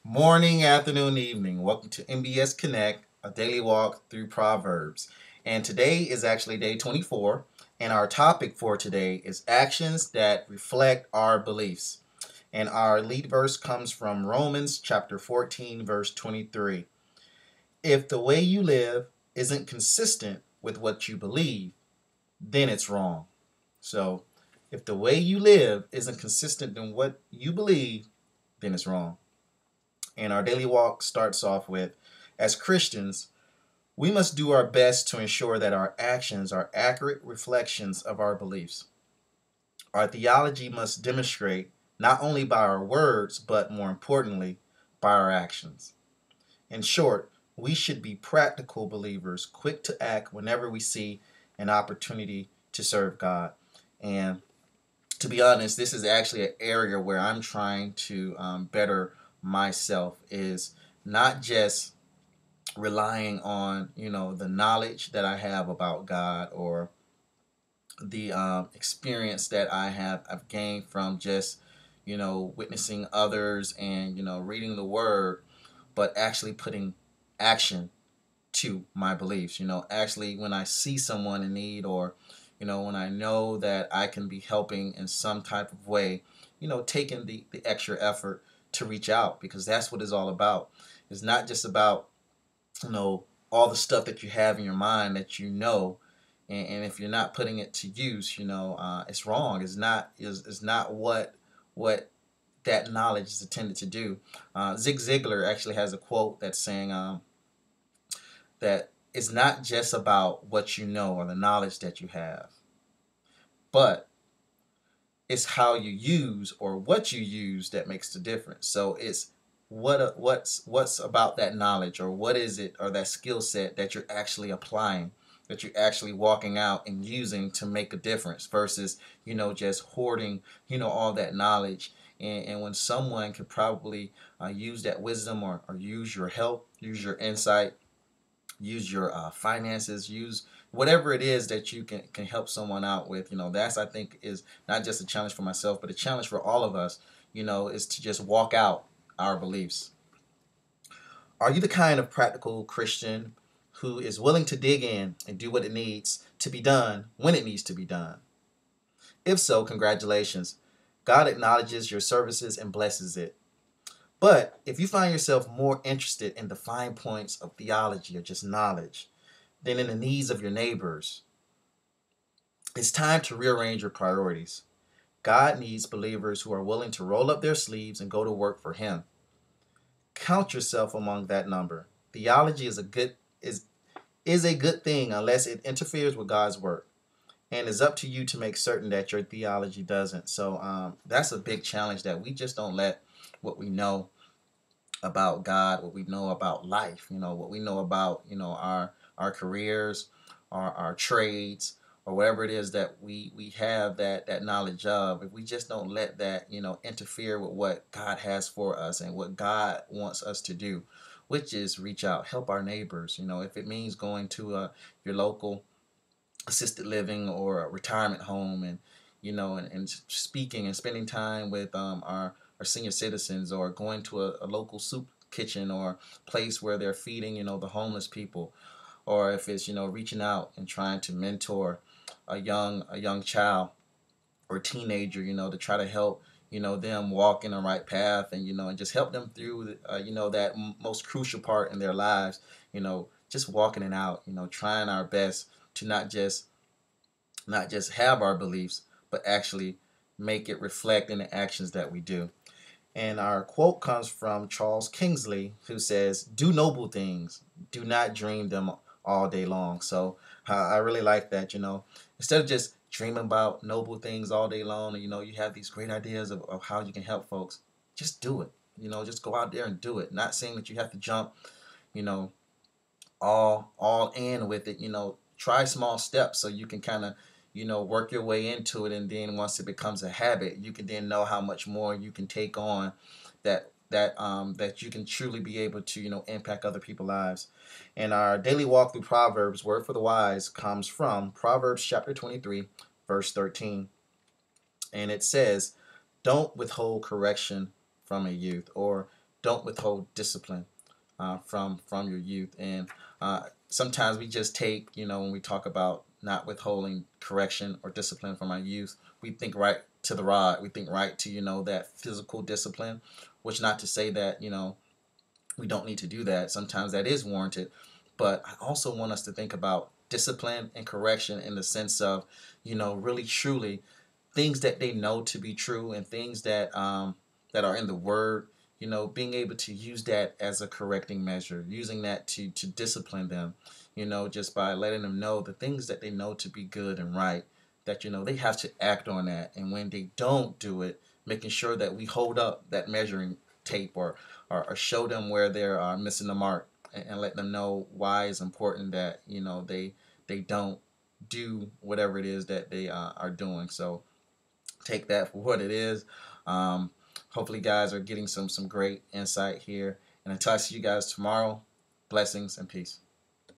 Morning, afternoon, evening. Welcome to MBS Connect, a daily walk through Proverbs. And today is actually day 24, and our topic for today is actions that reflect our beliefs. And our lead verse comes from Romans chapter 14, verse 23. If the way you live isn't consistent with what you believe, then it's wrong. So, if the way you live isn't consistent in what you believe, then it's wrong. And our daily walk starts off with, as Christians, we must do our best to ensure that our actions are accurate reflections of our beliefs. Our theology must demonstrate not only by our words, but more importantly, by our actions. In short, we should be practical believers, quick to act whenever we see an opportunity to serve God. And to be honest, this is actually an area where I'm trying to better myself, is not just relying on the knowledge that I have about God, or the experience that I've gained from just witnessing others and reading the Word, but actually putting action to my beliefs. Actually, when I see someone in need, or when I know that I can be helping in some type of way, taking the extra effort to reach out, because that's what it's all about. It's not just about all the stuff that you have in your mind that and if you're not putting it to use, it's wrong. It's not what that knowledge is intended to do. Zig Ziglar actually has a quote that's saying that it's not just about what you know or the knowledge that you have, but it's how you use or what you use that makes the difference. So it's what's about that knowledge, or what is it, or that skill set that you're actually applying, that you're actually walking out and using to make a difference, versus just hoarding all that knowledge. And when someone could probably use that wisdom, or use your help, use your insight, use your finances, use whatever it is that you can help someone out with. That's, I think, is not just a challenge for myself, but a challenge for all of us, is to just walk out our beliefs. Are you the kind of practical Christian who is willing to dig in and do what it needs to be done when it needs to be done? If so, congratulations. God acknowledges your services and blesses it. But if you find yourself more interested in the fine points of theology or just knowledge than in the needs of your neighbors, it's time to rearrange your priorities. God needs believers who are willing to roll up their sleeves and go to work for Him. Count yourself among that number. Theology is a good thing unless it interferes with God's work, and it's up to you to make certain that your theology doesn't. So that's a big challenge, that we just don't let what we know about God, what we know about life, what we know about, our careers, our trades, or whatever it is that we have that knowledge of. If we just don't let that, interfere with what God has for us and what God wants us to do, which is reach out, help our neighbors. If it means going to your local assisted living or a retirement home, and and speaking and spending time with our senior citizens, or going to a local soup kitchen or place where they're feeding the homeless people, or if it's reaching out and trying to mentor a young child or teenager, to try to help them walk in the right path, and and just help them through that most crucial part in their lives, just walking it out, trying our best to not just have our beliefs, but actually make it reflect in the actions that we do. And our quote comes from Charles Kingsley, who says, "Do noble things, do not dream them all day long." So I really like that. Instead of just dreaming about noble things all day long, and you have these great ideas of how you can help folks, just do it. Just go out there and do it. Not saying that you have to jump, you know, all in with it. Try small steps so you can kind of work your way into it, and then once it becomes a habit, you can then know how much more you can take on, that you can truly be able to impact other people's lives. And our daily walk through Proverbs, word for the wise, comes from Proverbs chapter 23, verse 13. And it says, "Don't withhold correction from a youth," or don't withhold discipline from your youth. And sometimes we just take, when we talk about not withholding correction or discipline from our youth, we think right to the rod. We think right to, that physical discipline, which not to say that, we don't need to do that. Sometimes that is warranted. But I also want us to think about discipline and correction in the sense of, really truly things that they know to be true and things that are in the word, being able to use that as a correcting measure, using that to discipline them, just by letting them know the things that they know to be good and right, that, they have to act on that. And when they don't do it, making sure that we hold up that measuring tape, or show them where they're missing the mark, and let them know why it's important that, they don't do whatever it is that they are doing. So take that for what it is. Um, Hopefully, guys are getting some great insight here. And until I see you guys tomorrow, blessings and peace.